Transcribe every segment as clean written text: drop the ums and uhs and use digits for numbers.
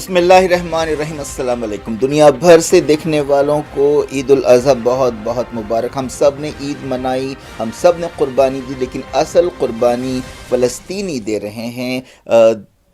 بسم اللہ الرحمن الرحیم۔ السلام علیکم۔ دنیا بھر سے دیکھنے والوں کو عید الاضحیٰ بہت بہت مبارک۔ ہم سب نے عید منائی، ہم سب نے قربانی دی، لیکن اصل قربانی فلسطینی دے رہے ہیں۔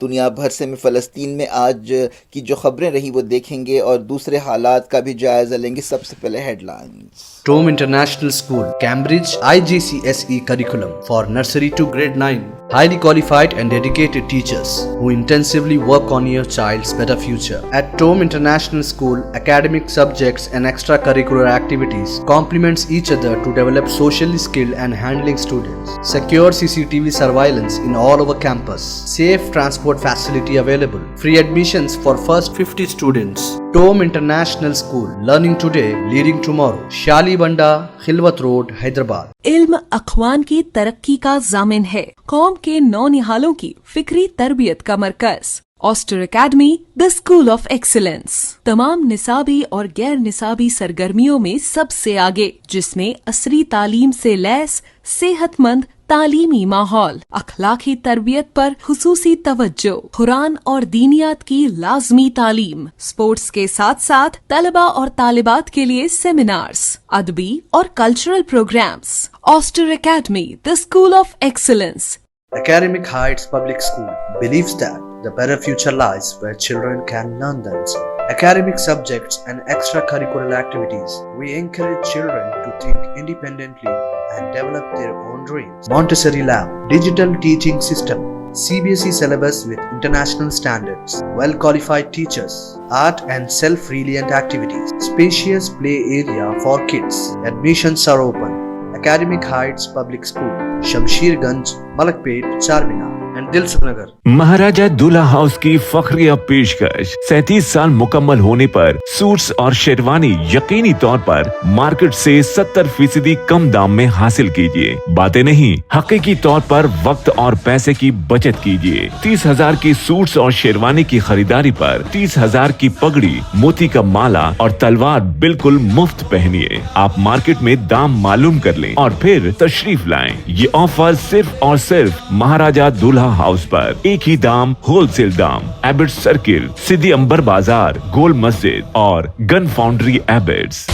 دنیا بھر سے فلسطین میں آج کی جو خبریں رہی وہ دیکھیں گے اور دوسرے حالات کا بھی جائزہ لیں گے۔ سب سے پہلے headlines. Tome International School, Cambridge, IGCSE curriculum for nursery to grade 9. Highly qualified and dedicated teachers who intensively work on your child's better future. At Tome International School, academic subjects and extracurricular activities complements each other to develop socially skilled and handling students. Secure CCTV surveillance in all over campus. Safe transport facility available. Free admissions for first 50 students. Tome International School, learning today, leading tomorrow. شالی بنڈا، خلوت road, Hyderabad. علم اخوان کی ترقی کا ضامن ہے، قوم کے نونہالوں کی فکری تربیت کا مرکز۔ Aster academy, the school of excellence, تمام نصابی اور غیر نصابی سرگرمیوں میں سب سے آگے، جس میں عصری تعلیم سے لیس صحت مند تعلیمی ماحول، اخلاقی تربیت پر خصوصی توجہ، قرآن اور دینیات کی لازمی تعلیم، اسپورٹس کے ساتھ ساتھ طلبہ اور طالبات کے لیے سیمینارز، ادبی اور cultural programmes. Aster academy, the School of Excellence۔ Academic Heights Public School believes that the better future lies where children can learn themselves. Academic subjects and extracurricular activities. We encourage children to think independently and develop their own dreams. Montessori Lab, digital teaching system, CBSE syllabus with international standards, well-qualified teachers, art and self-reliant activities, spacious play area for kids. Admissions are open. Academic Heights Public School, Shamsherganj, Malakpet, Charminar and Dilsukh Nagar. مہاراجہ دولہا house کی فخریہ پیشکش 37 سال مکمل ہونے پر suits اور شیروانی یقینی طور پر market سے 70% کم دام میں حاصل کیجیے۔ باتیں نہیں، حقیقی طور پر وقت اور پیسے کی بچت کیجیے۔ 30,000 کی سوٹس اور شیروانی کی خریداری پر 30,000 کی پگڑی، موتی کا مالا اور تلوار بالکل مفت پہنیے۔ آپ مارکیٹ میں دام معلوم کر لیں اور پھر تشریف لائیں۔ یہ آفر صرف اور صرف مہاراجہ دولہا ہاؤس پر، ایک ہی دام، ہول سیل دام، ایبٹ سرکل، سدھی امبر بازار، گول مسجد اور گن فاؤنڈری ایبٹس۔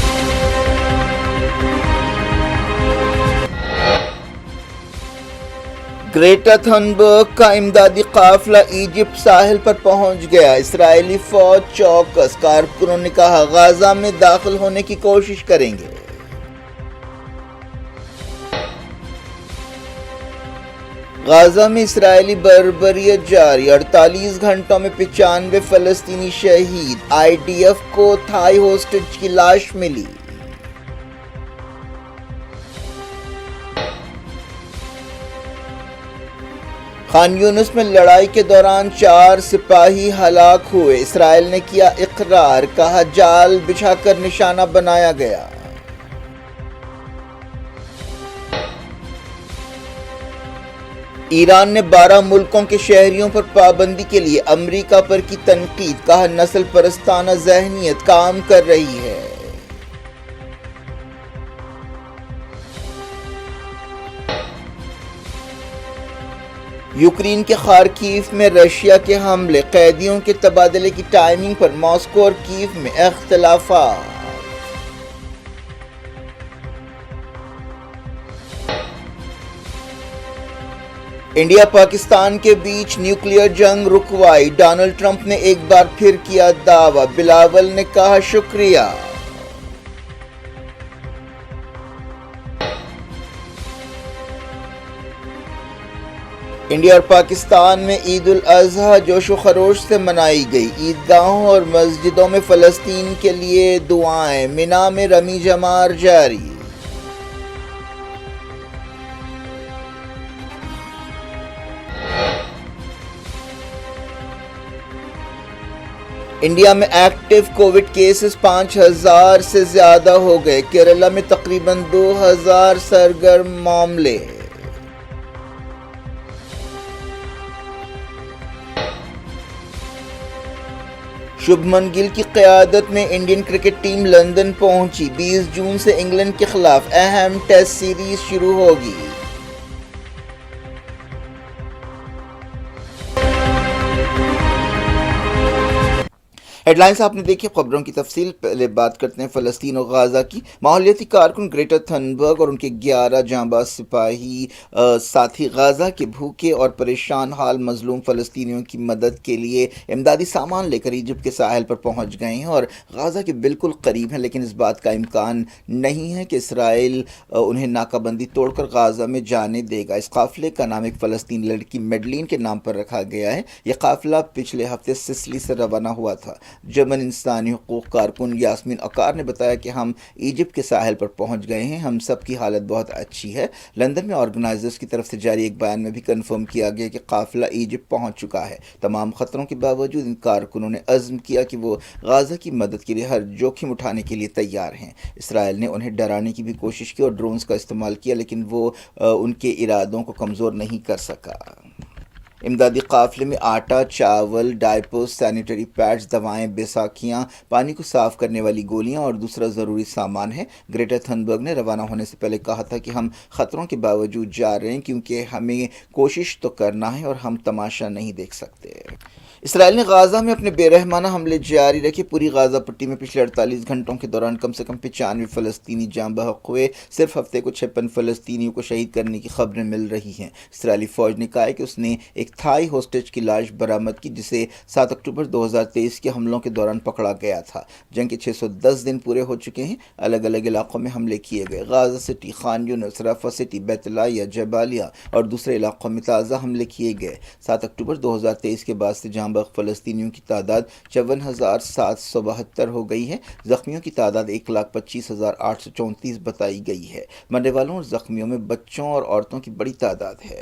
گریٹا تھنبرگ کا امدادی قافلہ ایجپٹ ساحل پر پہنچ گیا۔ اسرائیلی فوج چوکس، کارکنوں نے کہا غزہ میں داخل ہونے کی کوشش کریں گے۔ غزہ میں اسرائیلی بربریت جاری، 48 گھنٹوں میں 95 فلسطینی شہید۔ IDF کو تھائی ہوسٹیج کی لاش ملی۔ خان یونس میں لڑائی کے دوران 4 سپاہی ہلاک ہوئے۔ اسرائیل نے کیا اقرار، کہا جال بچھا کر نشانہ بنایا گیا۔ ایران نے 12 ملکوں کے شہریوں پر پابندی کے لیے امریکہ پر کی تنقید، کہا نسل پرستانہ ذہنیت کام کر رہی ہے۔ یوکرین کے خارکیف میں رشیا کے حملے، قیدیوں کے تبادلے کی ٹائمنگ پر ماسکو اور کیف میں اختلافات۔ انڈیا پاکستان کے بیچ نیوکلیئر جنگ رکوائی، ڈونلڈ ٹرمپ نے ایک بار پھر کیا دعویٰ، بلاول نے کہا شکریہ۔ انڈیا اور پاکستان میں عید الاضحیٰ جوش و خروش سے منائی گئی۔ عیدگاہوں اور مسجدوں میں فلسطین کے لیے دعائیں، منا میں رمی جمار جاری۔ انڈیا میں ایکٹیو کووڈ کیسز 5,000 سے زیادہ ہو گئے۔ کیرالہ میں تقریباً 2,000 سرگرم معاملے۔ شبھمن گل کی قیادت میں انڈین کرکٹ ٹیم لندن پہنچی۔ 20 جون سے انگلینڈ کے خلاف اہم ٹیسٹ سیریز شروع ہوگی۔ ہیڈ لائنز آپ نے دیکھی، خبروں کی تفصیل پہلے بات کرتے ہیں فلسطین اور غازہ کی۔ ماحولیاتی کارکن گریٹا تھنبرگ اور ان کے 11 جانباز سپاہی ساتھی غازہ کے بھوکے اور پریشان حال مظلوم فلسطینیوں کی مدد کے لیے امدادی سامان لے کر ایجپٹ کے ساحل پر پہنچ گئے ہیں اور غازہ کے بالکل قریب ہیں، لیکن اس بات کا امکان نہیں ہے کہ اسرائیل انہیں ناکہ بندی توڑ کر غازہ میں جانے دے گا۔ اس قافلے کا نام ایک فلسطینی لڑکی میڈلین کے نام پر رکھا گیا ہے۔ یہ قافلہ پچھلے ہفتے سسلی سے روانہ ہوا تھا۔ جرمن انسانی حقوق کارکن یاسمین اکار نے بتایا کہ ہم ایجپٹ کے ساحل پر پہنچ گئے ہیں، ہم سب کی حالت بہت اچھی ہے۔ لندن میں آرگنائزرز کی طرف سے جاری ایک بیان میں بھی کنفرم کیا گیا کہ قافلہ ایجپٹ پہنچ چکا ہے۔ تمام خطروں کے باوجود ان کارکنوں نے عزم کیا کہ وہ غازہ کی مدد کے لیے ہر جوخم اٹھانے کے لیے تیار ہیں۔ اسرائیل نے انہیں ڈرانے کی بھی کوشش کی اور ڈرونز کا استعمال کیا، لیکن وہ ان کے ارادوں کو کمزور نہیں کر سکا۔ امدادی قافلے میں آٹا، چاول، ڈائپرز، سینیٹری پیڈز، دوائیں، بیساکھیاں، پانی کو صاف کرنے والی گولیاں اور دوسرا ضروری سامان ہے۔ گریٹا تھنبرگ نے روانہ ہونے سے پہلے کہا تھا کہ ہم خطروں کے باوجود جا رہے ہیں کیونکہ ہمیں کوشش تو کرنا ہے اور ہم تماشا نہیں دیکھ سکتے۔ اسرائیل نے غازہ میں اپنے بے رحمانہ حملے جاری رکھے۔ پوری غازہ پٹی میں پچھلے 48 گھنٹوں کے دوران کم سے کم 95 فلسطینی جاں بحق ہوئے۔ صرف ہفتے کو 56 فلسطینیوں کو شہید کرنے کی خبریں مل رہی ہیں۔ اسرائیلی فوج نے کہا ہے کہ اس نے ایک تھائی ہوسٹیج کی لاش برآمد کی جسے 7 اکتوبر 2023 کے حملوں کے دوران پکڑا گیا تھا۔ جنگ کے 610 دن پورے ہو چکے ہیں۔ الگ الگ علاقوں میں حملے کیے گئے۔ غازہ سٹی، خان یونس، رفح سٹی، بیت لاہیا، جبالیہ اور دوسرے علاقوں میں تازہ حملے کیے گئے۔ 7 اکتوبر 2023 کے بعد سے جاں بحق فلسطینیوں کی تعداد 54,772 ہو گئی ہے۔ زخمیوں کی تعداد 1,25,834 بتائی گئی ہے۔ مرنے والوں اور زخمیوں میں بچوں اور عورتوں کی بڑی تعداد ہے۔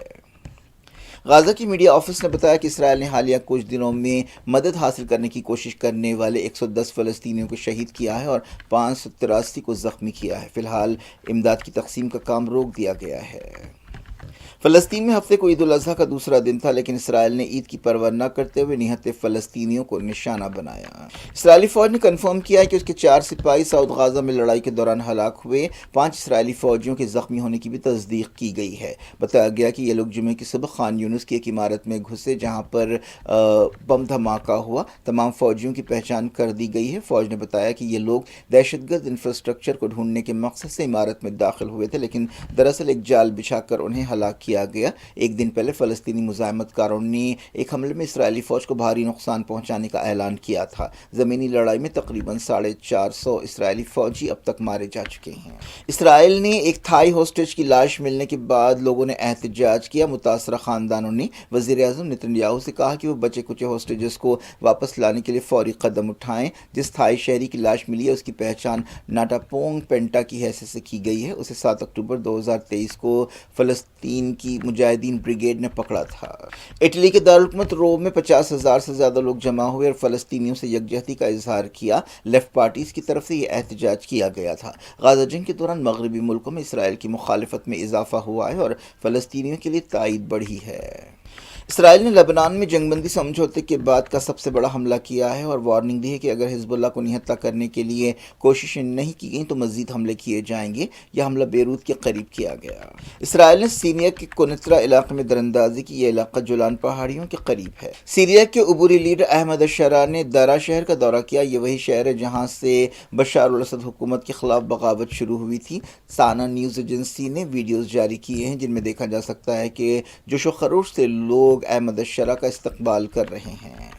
غازہ کی میڈیا آفس نے بتایا کہ اسرائیل نے حالیہ کچھ دنوں میں مدد حاصل کرنے کی کوشش کرنے والے 110 فلسطینیوں کو شہید کیا ہے اور 583 کو زخمی کیا ہے۔ فی الحال امداد کی تقسیم کا کام روک دیا گیا ہے۔ فلسطین میں ہفتے کو عید الاضحیٰ کا دوسرا دن تھا، لیکن اسرائیل نے عید کی پرواہ نہ کرتے ہوئے نہتے فلسطینیوں کو نشانہ بنایا۔ اسرائیلی فوج نے کنفرم کیا ہے کہ اس کے 4 سپاہی ساؤتھ غازہ میں لڑائی کے دوران ہلاک ہوئے۔ 5 اسرائیلی فوجیوں کے زخمی ہونے کی بھی تصدیق کی گئی ہے۔ بتایا گیا کہ یہ لوگ جمعے کی صبح خان یونس کی ایک عمارت میں گھسے جہاں پر بم دھماکہ ہوا۔ تمام فوجیوں کی پہچان کر دی گئی ہے۔ فوج نے بتایا کہ یہ لوگ دہشت گرد انفراسٹرکچر کو ڈھونڈنے کے مقصد سے عمارت میں داخل ہوئے تھے، لیکن دراصل ایک جال بچھا کر انہیں ہلاک کیا گیا۔ ایک دن پہلے فلسطینی مزاحمت کاروں نے ایک حملے میں اسرائیلی فوج کو بھاری نقصان پہنچانے کا اعلان کیا تھا۔ زمینی لڑائی میں تقریباً 450 اسرائیلی فوجی اب تک مارے جا چکے ہیں۔ اسرائیل نے ایک تھائی ہوسٹیج کی لاش ملنے کے بعد لوگوں نے احتجاج کیا۔ متاثرہ خاندانوں نے وزیر اعظم نتن یاہو سے کہا کہ وہ بچے کچے ہوسٹیجز کو واپس لانے کے لیے فوری قدم اٹھائیں۔ جس تھائی شہری کی لاش ملی ہے اس کی پہچان ناٹا پونگ پینٹا کی حیثیت سے کی گئی ہے۔ اسے 7 اکتوبر 2023 کو فلسطین کی مجاہدین بریگیڈ نے پکڑا تھا۔ اٹلی کے دارالحکومت روم میں 50,000 سے زیادہ لوگ جمع ہوئے اور فلسطینیوں سے یکجہتی کا اظہار کیا۔ لیفٹ پارٹیز کی طرف سے یہ احتجاج کیا گیا تھا۔ غازہ جنگ کے دوران مغربی ملکوں میں اسرائیل کی مخالفت میں اضافہ ہوا ہے اور فلسطینیوں کے لیے تائید بڑھی ہے۔ اسرائیل نے لبنان میں جنگ بندی سمجھوتے کے بعد کا سب سے بڑا حملہ کیا ہے اور وارننگ دی ہے کہ اگر حزب اللہ کو نہتہ کرنے کے لیے کوششیں نہیں کی گئیں تو مزید حملے کیے جائیں گے۔ یہ حملہ بیروت کے قریب کیا گیا۔ اسرائیل نے سیریا کے کنترا علاقے میں دراندازی کی۔ یہ علاقہ جولان پہاڑیوں کے قریب ہے۔ سیریا کے عبوری لیڈر احمد الشرا نے درا شہر کا دورہ کیا۔ یہ وہی شہر ہے جہاں سے بشار الاسد حکومت کے خلاف بغاوت شروع ہوئی تھی۔ سانا نیوز ایجنسی نے ویڈیوز جاری کیے ہیں جن میں دیکھا جا سکتا ہے کہ جوش و خروش سے لوگ احمد الشرا کا استقبال کر رہے ہیں۔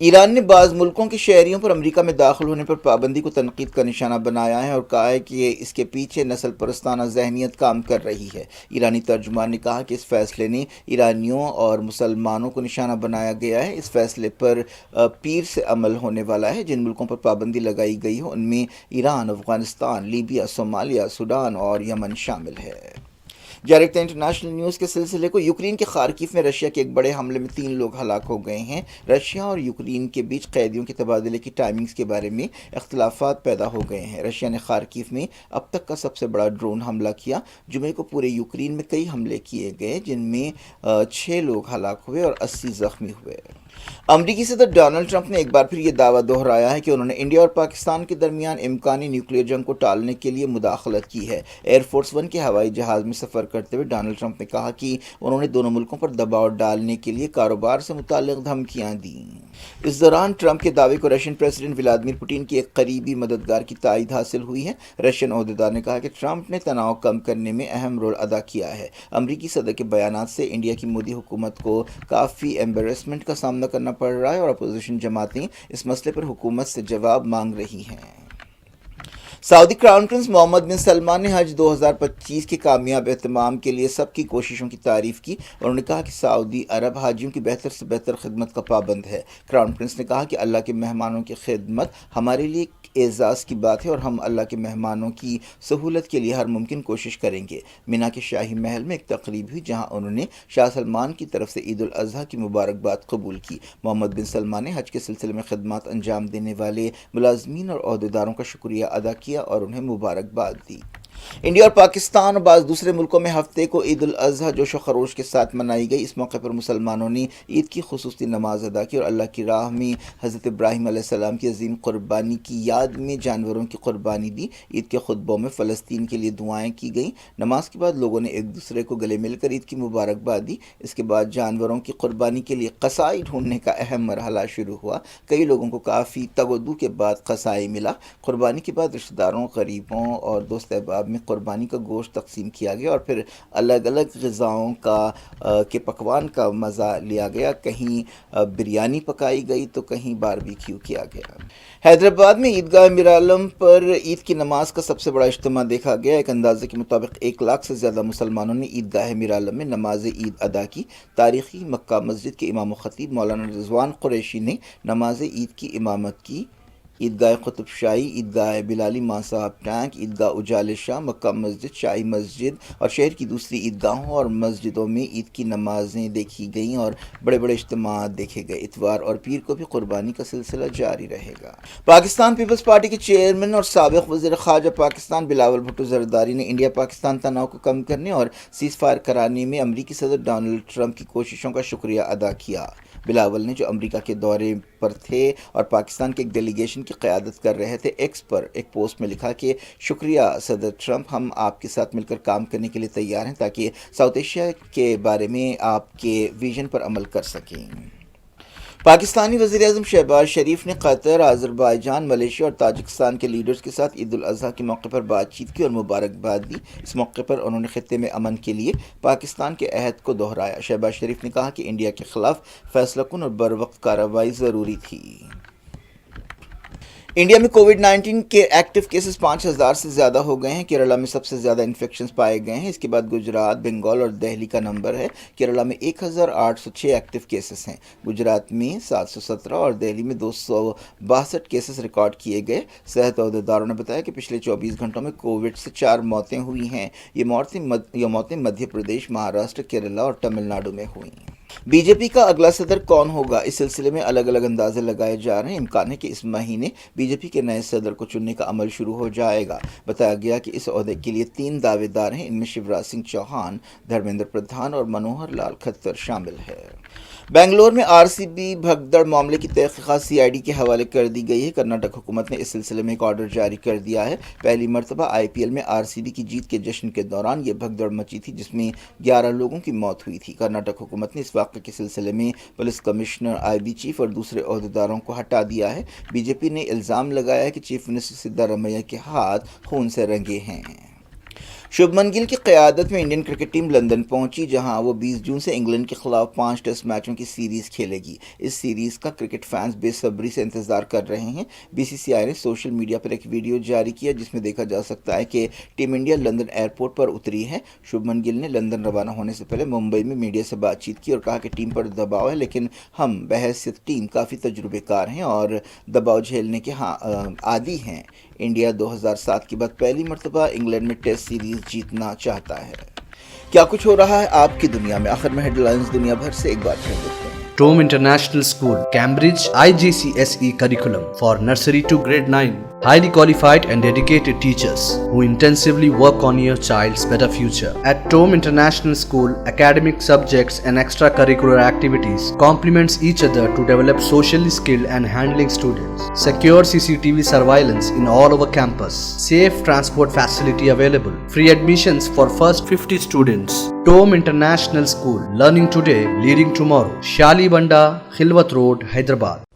ایران نے بعض ملکوں کے شہریوں پر امریکہ میں داخل ہونے پر پابندی کو تنقید کا نشانہ بنایا ہے اور کہا ہے کہ اس کے پیچھے نسل پرستانہ ذہنیت کام کر رہی ہے۔ ایرانی ترجمان نے کہا کہ اس فیصلے نے ایرانیوں اور مسلمانوں کو نشانہ بنایا گیا ہے۔ اس فیصلے پر پیر سے عمل ہونے والا ہے۔ جن ملکوں پر پابندی لگائی گئی ہے ان میں Iran, Afghanistan, Libya, Somalia, Sudan اور یمن شامل ہے۔ جاری رکھتے ہیں انٹرنیشنل نیوز کے سلسلے کو۔ یوکرین کے خارکیف میں رشیا کے ایک بڑے حملے میں 3 لوگ ہلاک ہو گئے ہیں۔ رشیا اور یوکرین کے بیچ قیدیوں کے تبادلے کی ٹائمنگز کے بارے میں اختلافات پیدا ہو گئے ہیں۔ رشیا نے خارکیف میں اب تک کا سب سے بڑا ڈرون حملہ کیا۔ جمعے کو پورے یوکرین میں کئی حملے کیے گئے جن میں 6 لوگ ہلاک ہوئے اور 80 زخمی ہوئے۔ امریکی صدر ڈونلڈ ٹرمپ نے ایک بار پھر یہ دعویٰ دہرایا ہے کہ انہوں نے انڈیا اور پاکستان کے درمیان امکانی نیوکلیئر جنگ کو ٹالنے کے لیے مداخلت کی ہے۔ ایئر فورس 1 کے ہوائی جہاز میں سفر کرتے ہوئے ڈونلڈ ٹرمپ نے کہا کہ انہوں نے دونوں ملکوں پر دباؤ ڈالنے کے لیے کاروبار سے متعلق دھمکیاں دیں۔ اس دوران ٹرمپ کے دعوے کو رشین پریزیڈنٹ ولادیمیر پوٹین کی ایک قریبی مددگار کی تائید حاصل ہوئی ہے۔ رشین عہدیدار نے کہا کہ ٹرمپ نے تناؤ کم کرنے میں اہم رول ادا کیا ہے۔ امریکی صدر کے بیانات سے انڈیا کی مودی حکومت کو کافی ایمبیرسمنٹ کا سامنا کرنا پڑ رہا ہے اور اپوزیشن جماعتیں اس مسئلے پر حکومت سے جواب مانگ رہی ہیں۔ سعودی کراؤن پرنس محمد بن سلمان نے حج 2025 کے کامیاب اہتمام کے لیے سب کی کوششوں کی تعریف کی۔ انہوں نے کہا کہ سعودی عرب حاجیوں کی بہتر سے بہتر خدمت کا پابند ہے۔ کراؤن پرنس نے کہا کہ اللہ کے مہمانوں کی خدمت ہمارے لیے اعزاز کی بات ہے اور ہم اللہ کے مہمانوں کی سہولت کے لیے ہر ممکن کوشش کریں گے۔ مینا کے شاہی محل میں ایک تقریب ہوئی جہاں انہوں نے شاہ سلمان کی طرف سے عید الاضحیٰ کی مبارکباد قبول کی۔ محمد بن سلمان نے حج کے سلسلے میں خدمات انجام دینے والے ملازمین اور عہدیداروں کا شکریہ ادا کیا اور انہیں مبارکباد دی۔ انڈیا اور پاکستان اور بعض دوسرے ملکوں میں ہفتے کو عید الاضحیٰ جوش و خروش کے ساتھ منائی گئی۔ اس موقع پر مسلمانوں نے عید کی خصوصی نماز ادا کی اور اللہ کی راہ میں حضرت ابراہیم علیہ السلام کی عظیم قربانی کی یاد میں جانوروں کی قربانی دی۔ عید کے خطبوں میں فلسطین کے لیے دعائیں کی گئیں۔ نماز کے بعد لوگوں نے ایک دوسرے کو گلے مل کر عید کی مبارکباد دی۔ اس کے بعد جانوروں کی قربانی کے لیے قصائی ڈھونڈنے کا اہم مرحلہ شروع ہوا۔ کئی لوگوں کو کافی تگ و دو کے بعد قصائی ملا۔ قربانی کے بعد رشتہ داروں، غریبوں اور دوست احباب میں قربانی کا گوشت تقسیم کیا گیا اور پھر الگ الگ غذاؤں کے پکوان کا مزہ لیا گیا۔ کہیں بریانی پکائی گئی تو کہیں باربیکیو کیا گیا۔ حیدرآباد میں عیدگاہ میرالم پر عید کی نماز کا سب سے بڑا اجتماع دیکھا گیا۔ ایک اندازے کے مطابق 1 لاکھ سے زیادہ مسلمانوں نے عیدگاہ میرالم میں نماز عید ادا کی۔ تاریخی مکہ مسجد کے امام و خطیب مولانا رضوان قریشی نے نماز عید کی امامت کی۔ عیدگاہ قطب شاہی، عیدگاہ بلالی ماں صاحب ٹینک، عیدگاہ اجال شاہ، مکہ مسجد، شاہی مسجد اور شہر کی دوسری عیدگاہوں اور مسجدوں میں عید کی نمازیں دیکھی گئیں اور بڑے بڑے اجتماعات دیکھے گئے۔ اتوار اور پیر کو بھی قربانی کا سلسلہ جاری رہے گا۔ پاکستان پیپلز پارٹی کے چیئرمین اور سابق وزیر خارجہ پاکستان بلاول بھٹو زرداری نے انڈیا پاکستان تناؤ کو کم کرنے اور سیز فائر کرانے میں امریکی صدر ڈونلڈ ٹرمپ کی کوششوں کا شکریہ ادا کیا۔ بلاول نے جو امریکہ کے دورے پر تھے اور پاکستان کے ایک ڈیلیگیشن کی قیادت کر رہے تھے، ایکس پر ایک پوسٹ میں لکھا کہ شکریہ صدر ٹرمپ، ہم آپ کے ساتھ مل کر کام کرنے کے لیے تیار ہیں تاکہ ساؤتھ ایشیا کے بارے میں آپ کے ویژن پر عمل کر سکیں۔ پاکستانی وزیراعظم شہباز شریف نے قطر، آذربائیجان، ملیشیا اور تاجکستان کے لیڈرز کے ساتھ عید الاضحیٰ کے موقع پر بات چیت کی اور مبارکباد دی۔ اس موقع پر انہوں نے خطے میں امن کے لیے پاکستان کے عہد کو دہرایا۔ شہباز شریف نے کہا کہ انڈیا کے خلاف فیصلہ کن اور بروقت کارروائی ضروری تھی۔ انڈیا میں کووڈ-19 کے ایکٹیو کیسز 5000 سے زیادہ ہو گئے ہیں۔ کیرلا میں سب سے زیادہ انفیکشنز پائے گئے ہیں۔ اس کے بعد گجرات، بنگال اور دہلی کا نمبر ہے۔ کیرلا میں 1806 ایکٹیو کیسز ہیں۔ گجرات میں 717 اور دہلی میں 262 کیسز ریکارڈ کیے گئے۔ صحت عہدیداروں نے بتایا کہ پچھلے 24 گھنٹوں میں کووڈ سے 4 موتیں ہوئی ہیں۔ یہ موتیں مدھیہ پردیش، مہاراشٹر، کیرلا اور تمل ناڈو میں ہوئی ہیں۔ بی جے پی کا اگلا صدر کون ہوگا؟ اس سلسلے میں الگ الگ اندازے لگائے جا رہے ہیں۔ امکان ہے کہ اس مہینے بی جے پی کے نئے صدر کو چننے کا عمل شروع ہو جائے گا۔ بتایا گیا کہ اس عہدے کے لیے 3 دعوے دار ہیں۔ ان میں شیوراج سنگھ چوہان، دھرمیندر پردھان اور منوہر لال کھٹر شامل ہے۔ بنگلور میں آر سی بی بھگدڑ معاملے کی تحقیقات سی آئی ڈی کے حوالے کر دی گئی ہے۔ کرناٹک حکومت نے اس سلسلے میں ایک آرڈر جاری کر دیا ہے۔ پہلی مرتبہ آئی پی ایل میں آر سی بی کی جیت کے جشن کے دوران یہ بھگدڑ مچی تھی جس میں 11 لوگوں کی موت ہوئی تھی۔ کرناٹک حکومت نے اس واقعے کے سلسلے میں police commissioner, I B chief اور دوسرے عہدیداروں کو ہٹا دیا ہے۔ بی جے پی نے الزام لگایا ہے کہ چیف منسٹر سدھارمیہ کے ہاتھ خون سے رنگے ہیں۔ شبھمن گل کی قیادت میں انڈین کرکٹ ٹیم لندن پہنچی جہاں وہ 20 جون سے انگلینڈ کے خلاف 5 ٹیسٹ میچوں کی سیریز کھیلے گی۔ اس سیریز کا کرکٹ فینس بے صبری سے انتظار کر رہے ہیں۔ بی سی سی آئی نے سوشل میڈیا پر ایک ویڈیو جاری کیا جس میں دیکھا جا سکتا ہے کہ ٹیم انڈیا لندن ایئرپورٹ پر اتری ہے۔ شبھمن گل نے لندن روانہ ہونے سے پہلے ممبئی میں میڈیا سے بات چیت کی اور کہا کہ ٹیم پر دباؤ ہے لیکن ہم بحیثیت ٹیم کافی تجربے کار ہیں اور دباؤ جھیلنے کے عادی ہیں۔ انڈیا 2007 کے بعد پہلی مرتبہ انگلینڈ میں ٹیسٹ سیریز جیتنا چاہتا ہے۔ کیا کچھ ہو رہا ہے آپ کی دنیا میں؟ آخر میں ہیڈ لائنز دنیا بھر سے ایک بار پھر دیکھتے ہیں۔ Tome International School, Cambridge IGCSE curriculum for nursery to grade 9. Highly qualified and dedicated teachers who intensively work on your child's better future. At Tome International School, academic subjects and extracurricular activities complements each other to develop socially skilled and handling students. Secure CCTV surveillance in all over campus. Safe transport facility available. Free admissions for first 50 students. Tome International School, learning today, leading tomorrow. Shalibanda, Khilwat Road, Hyderabad.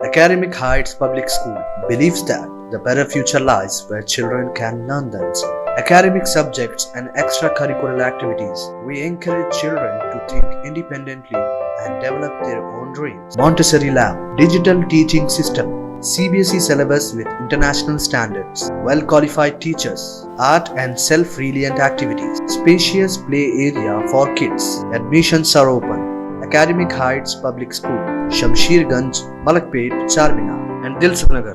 Academic Heights Public School believes that the better future lies where children can learn themselves. Academic subjects and extracurricular activities. We encourage children to think independently and develop their own dreams. Montessori Lab, digital teaching system, CBSE syllabus with international standards, well-qualified teachers, art and self-reliant activities, spacious play area for kids. Admissions are open. Academic Heights Public School, Shamsherganj, Malakpet, Charminar and Dilsukh Nagar.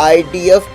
IDF